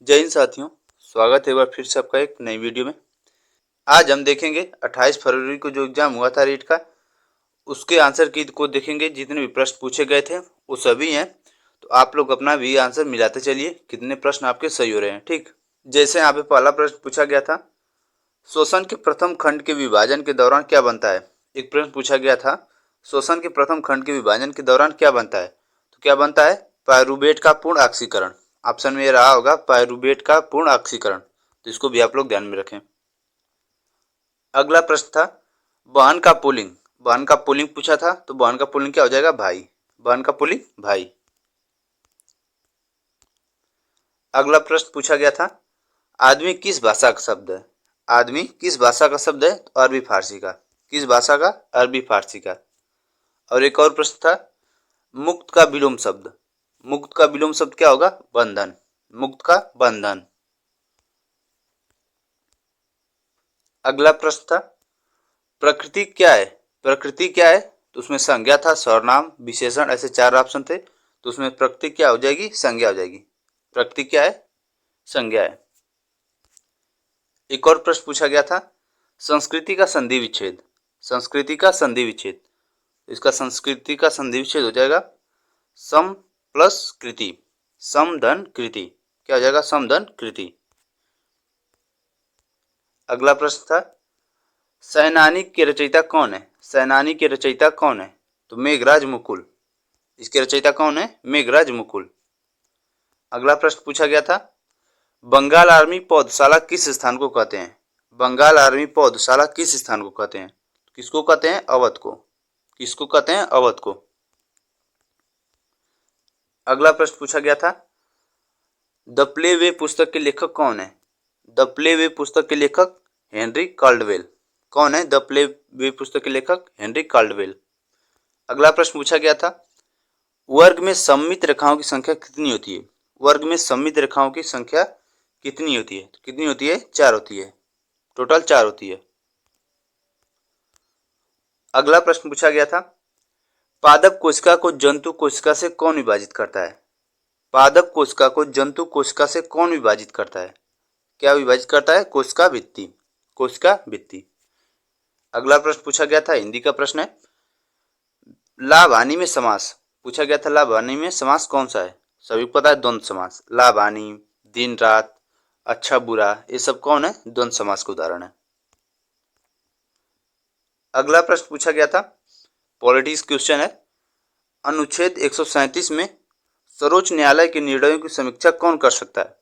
जय हिंद साथियों, स्वागत है एक बार फिर से आपका एक नई वीडियो में। आज हम देखेंगे 28 फरवरी को जो एग्जाम हुआ था रीट का, उसके आंसर की को देखेंगे। जितने भी प्रश्न पूछे गए थे वो सभी हैं, तो आप लोग अपना भी आंसर मिलाते चलिए कितने प्रश्न आपके सही हो रहे हैं। ठीक, जैसे यहाँ पे पहला प्रश्न पूछा गया था, शोषण के प्रथम खंड के विभाजन के दौरान क्या बनता है। एक प्रश्न पूछा गया था, शोषण के प्रथम खंड के विभाजन के दौरान क्या बनता है, तो क्या बनता है, पायरुवेट का पूर्ण ऑक्सीकरण। ऑप्शन में रहा होगा पायरुवेट का पूर्ण ऑक्सीकरण, तो इसको भी आप लोग ध्यान में रखें। अगला प्रश्न था, बहन का पुल्लिंग। बहन का पुल्लिंग पूछा था, तो बहन का पुल्लिंग क्या हो जाएगा, भाई। बहन का पुल्लिंग भाई। अगला प्रश्न पूछा गया था, आदमी किस भाषा का शब्द है। आदमी किस भाषा का शब्द है, तो अरबी फारसी का। किस भाषा का, अरबी फारसी का। और एक और प्रश्न था, मुक्त का विलोम शब्द। मुक्त का विलोम शब्द क्या होगा, बंधन। मुक्त का बंधन। अगला प्रश्न था, प्रकृति क्या है। प्रकृति क्या है, तो उसमें संज्ञा था, सर्वनाम, विशेषण, ऐसे चार ऑप्शन थे, तो उसमें प्रकृति क्या हो जाएगी, संज्ञा हो जाएगी। प्रकृति क्या है, संज्ञा है। एक और प्रश्न पूछा गया था, संस्कृति का संधि विच्छेद। संस्कृति का संधि विच्छेद, इसका संस्कृति का संधि विच्छेद हो जाएगा सम प्लस कृति। समधन कृति, क्या हो जाएगा, समधन कृति। अगला प्रश्न था, सैनानी के रचयिता कौन है। सैनानी के रचयिता कौन है, तो मेघराज मुकुल। इसके रचयिता कौन है, मेघराज मुकुल। अगला प्रश्न पूछा गया था, बंगाल आर्मी पौधशाला किस स्थान को कहते हैं। बंगाल आर्मी पौधशाला किस स्थान को कहते हैं, किसको कहते हैं, अवध को। किसको कहते हैं, अवध को। अगला प्रश्न पूछा गया था, द प्ले वे पुस्तक के लेखक कौन है। द प्ले वे पुस्तक के लेखक हेनरी काल्डवेल। कौन है द प्ले वे पुस्तक के लेखक, हेनरी काल्डवेल। अगला प्रश्न पूछा गया था, वर्ग में सममित रेखाओं की संख्या कितनी होती है। वर्ग में सममित रेखाओं की संख्या कितनी होती है, तो कितनी होती है, 4 होती है। टोटल 4 होती है। अगला प्रश्न पूछा गया था, पादप कोशिका को जंतु कोशिका से कौन विभाजित करता है। पादप कोशिका को जंतु कोशिका से कौन विभाजित करता है, क्या विभाजित करता है, कोशिका भित्ति। कोशिका भित्ति। अगला प्रश्न पूछा गया था, हिंदी का प्रश्न है, लाभ हानि में समास पूछा गया था। लाभ हानि में समास कौन सा है, सभी को पता है, द्वंद्व समास। लाभ हानि, दिन रात, अच्छा बुरा, ये सब कौन है, द्वंद्व समास का उदाहरण है। अगला प्रश्न पूछा गया था, पॉलिटिक्स क्वेश्चन है, अनुच्छेद 137 में सर्वोच्च न्यायालय के निर्णयों की समीक्षा कौन कर सकता है।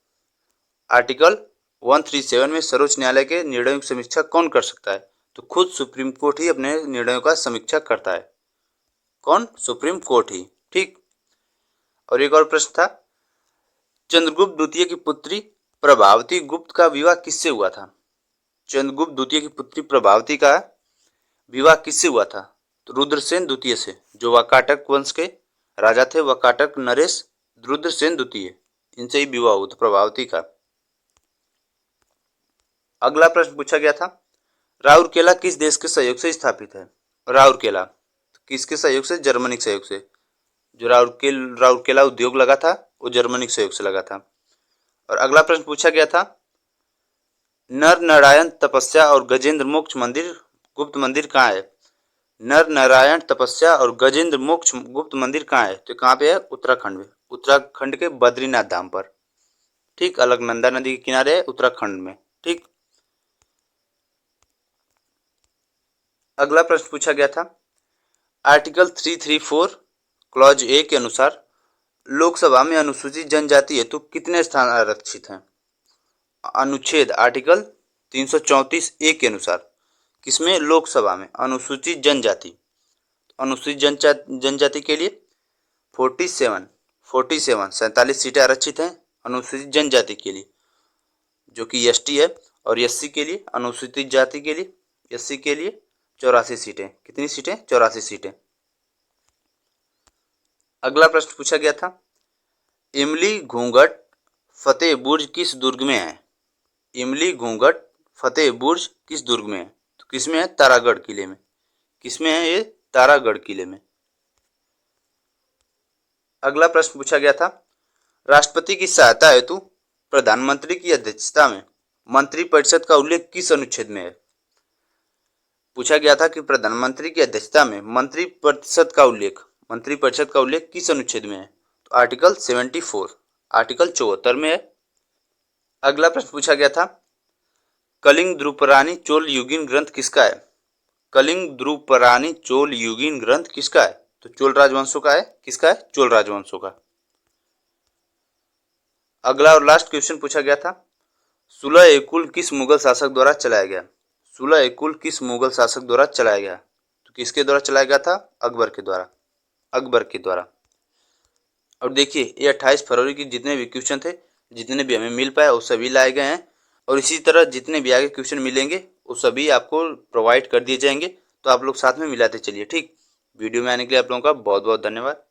आर्टिकल 137 में सर्वोच्च न्यायालय के निर्णयों की समीक्षा कौन कर सकता है, तो खुद सुप्रीम कोर्ट ही अपने निर्णयों का समीक्षा करता है। कौन, सुप्रीम कोर्ट ही। ठीक। और एक और प्रश्न था, चंद्रगुप्त द्वितीय की पुत्री प्रभावती गुप्त का विवाह किससे हुआ था। चंद्रगुप्त द्वितीय की पुत्री प्रभावती का विवाह किससे हुआ था, तो रुद्रसेन द्वितीय से, जो वाकाटक वंश के राजा थे, वाकाटक नरेश रुद्रसेन द्वितीय, इनसे ही विवाह हुआ था प्रभावती का। अगला प्रश्न पूछा गया था, राउरकेला किस देश के सहयोग से स्थापित है। राउरकेला किसके सहयोग से, जर्मनी के सहयोग से। जो राउरकेला उद्योग लगा था वो जर्मनी के सहयोग से लगा था। और अगला प्रश्न पूछा गया था, नर नारायण तपस्या और गजेंद्र मोक्ष मंदिर गुप्त मंदिर कहाँ है। नर नारायण तपस्या और गजेंद्र मोक्ष गुप्त मंदिर कहाँ है, तो कहाँ पे है, उत्तराखंड में। उत्तराखंड के बद्रीनाथ धाम पर। ठीक, अलकनंदा नदी के किनारे है, उत्तराखंड में। ठीक। अगला प्रश्न पूछा गया था, आर्टिकल 334 क्लॉज ए के अनुसार लोकसभा में अनुसूचित जनजाति हेतु कितने स्थान आरक्षित हैं। अनुच्छेद आर्टिकल 334 ए के अनुसार किसमें, लोकसभा में, अनुसूचित जनजाति। अनुसूचित जनजाति के लिए 47 सीटें आरक्षित हैं अनुसूचित जनजाति के लिए, जो कि एसटी है। और एससी के लिए, अनुसूचित जाति के लिए, एससी के लिए 84 सीटें। कितनी सीटें, 84 सीटें। अगला प्रश्न पूछा गया था, इमली घूंघट फतेह बुर्ज किस दुर्ग में है। इमली घूंघट फतेह बुर्ज किस दुर्ग में है, तो किसमें है, तारागढ़ किले में। किसमें है ये, तारागढ़ किले में। अगला प्रश्न पूछा गया था, राष्ट्रपति की सहायता हेतु प्रधानमंत्री की अध्यक्षता में मंत्रिपरिषद का उल्लेख किस अनुच्छेद में है? पूछा गया था कि प्रधानमंत्री की अध्यक्षता में मंत्रिपरिषद का उल्लेख किस अनुच्छेद में है? तो आर्टिकल 74, आर्टिकल 74 में है। अगला प्रश्न पूछा गया था, कलिंग द्रुपदानी चोल युगीन ग्रंथ किसका है? कलिंग द्रुपदानी चोल युगीन ग्रंथ किसका है? तो चोल राजवंशों का है। किसका है? चोल राजवंशों का। अगला और लास्ट क्वेश्चन पूछा गया था, सुलह-ए-कुल किस मुगल शासक द्वारा चलाया गया? सुलह-ए-कुल किस मुगल शासक द्वारा चलाया गया? तो किसके द्वारा चलाया गया था? अकबर के द्वारा। अकबर के द्वारा। और देखिए, ये 28 फरवरी की जितने भी क्वेश्चन थे, जितने भी हमें मिल पाए वो सभी लाए गए हैं, और इसी तरह जितने भी आगे क्वेश्चन मिलेंगे वो सभी आपको प्रोवाइड कर दिए जाएंगे। तो आप लोग साथ में मिलाते चलिए। ठीक, वीडियो में आने के लिए आप लोगों का बहुत बहुत धन्यवाद।